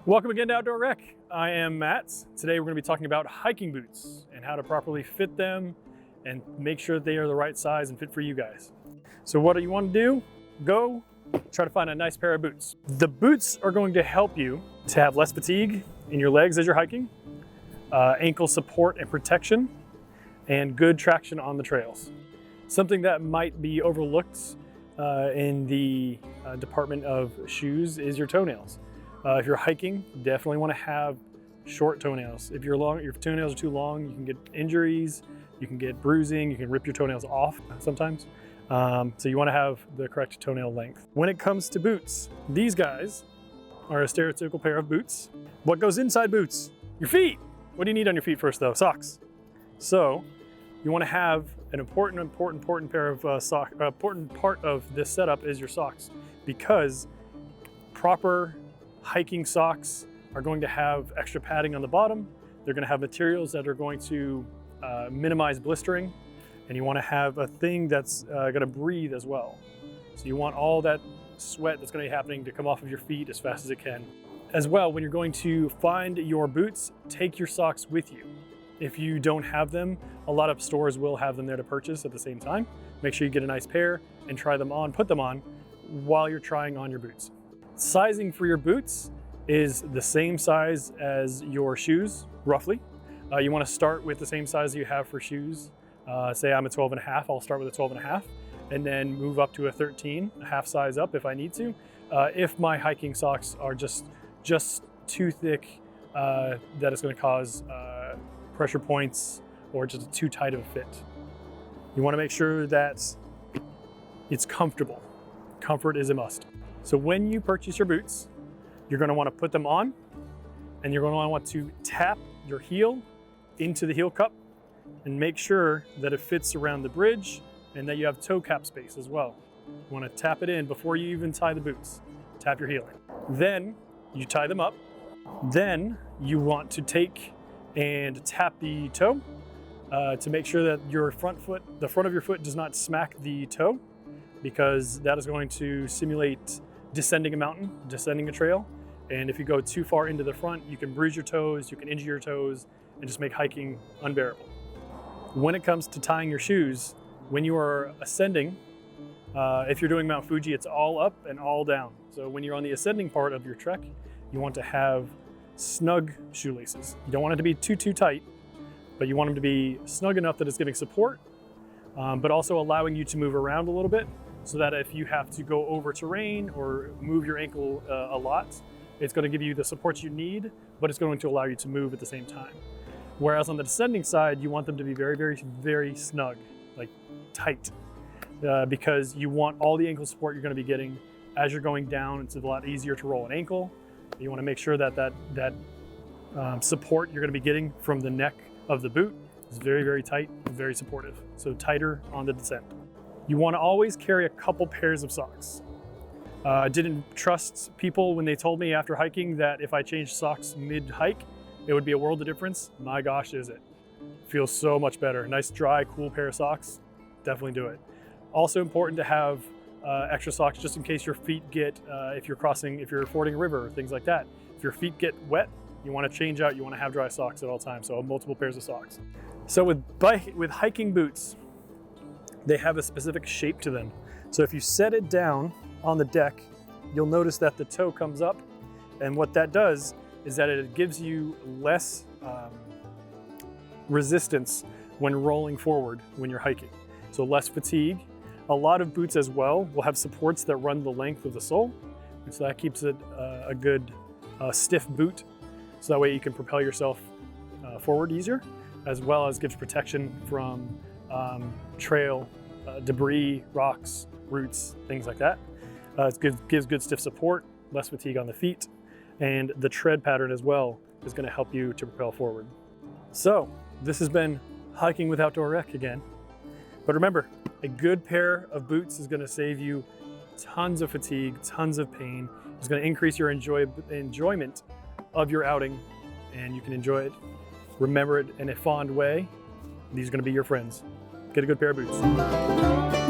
Welcome again to Outdoor Rec. I am Matt. Today we're going to be talking about hiking boots and how to properly fit them and make sure that they are the right size and fit for you guys. So what do you want to do? Go try to find a nice pair of boots. The boots are going to help you to have less fatigue in your legs as you're hiking, ankle support and protection, and good traction on the trails. Something that might be overlooked in the department of shoes is your toenails. If you're hiking, you definitely want to have short toenails. If your toenails are too long, you can get injuries, you can get bruising, you can rip your toenails off sometimes. So you want to have the correct toenail length. When it comes to boots, these guys are a stereotypical pair of boots. What goes inside boots? Your feet. What do you need on your feet first though? Socks. So you want to have an important pair of socks. Important part of this setup is your socks, because proper hiking socks are going to have extra padding on the bottom. They're going to have materials that are going to minimize blistering, and you want to have a thing that's going to breathe as well. So you want all that sweat that's going to be happening to come off of your feet as fast as it can. As well, when you're going to find your boots, take your socks with you. If you don't have them, a lot of stores will have them there to purchase at the same time. Make sure you get a nice pair and try them on, put them on while you're trying on your boots. Sizing for your boots is the same size as your shoes, roughly. You want to start with the same size you have for shoes. Say I'm a 12.5, I'll start with a 12.5 and then move up to a 13, a half size up if I need to. If my hiking socks are just too thick, that it's going to cause pressure points or just too tight of a fit. You want to make sure that it's comfortable. Comfort is a must. So when you purchase your boots, you're going to want to put them on, and you're going to want to tap your heel into the heel cup and make sure that it fits around the bridge and that you have toe cap space as well. You want to tap it in before you even tie the boots. Tap your heel in. Then you tie them up. Then you want to take and tap the toe to make sure that your the front of your foot does not smack the toe, because that is going to simulate descending a mountain, descending a trail. And if you go too far into the front, you can bruise your toes, you can injure your toes, and just make hiking unbearable. When it comes to tying your shoes, when you are ascending, if you're doing Mount Fuji, it's all up and all down. So when you're on the ascending part of your trek, you want to have snug shoelaces. You don't want it to be too tight, but you want them to be snug enough that it's giving support, but also allowing you to move around a little bit, so that if you have to go over terrain or move your ankle a lot, it's going to give you the support you need, but it's going to allow you to move at the same time. Whereas on the descending side, you want them to be very snug, like tight, because you want all the ankle support you're going to be getting as you're going down. It's a lot easier to roll an ankle. You want to make sure that support you're going to be getting from the neck of the boot is very tight, very supportive. So tighter on the descent. You want to always carry a couple pairs of socks. I didn't trust people when they told me after hiking that if I changed socks mid-hike, it would be a world of difference. My gosh, is it. Feels so much better. Nice, dry, cool pair of socks. Definitely do it. Also important to have extra socks just in case your feet get, if you're fording a river, things like that. If your feet get wet, you want to change out, you want to have dry socks at all times, so multiple pairs of socks. So with hiking boots, they have a specific shape to them. So if you set it down on the deck, you'll notice that the toe comes up, and what that does is that it gives you less resistance when rolling forward when you're hiking. So less fatigue. A lot of boots as well will have supports that run the length of the sole, and so that keeps it a good stiff boot, so that way you can propel yourself forward easier, as well as gives protection from trail debris, rocks, roots, things like that. It gives good stiff support, less fatigue on the feet, and the tread pattern as well is going to help you to propel forward. So this has been Hiking with Outdoor Rec again. But remember, a good pair of boots is going to save you tons of fatigue, tons of pain. It's going to increase your enjoyment of your outing, and you can enjoy it, remember it in a fond way. These are going to be your friends. Get a good pair of boots.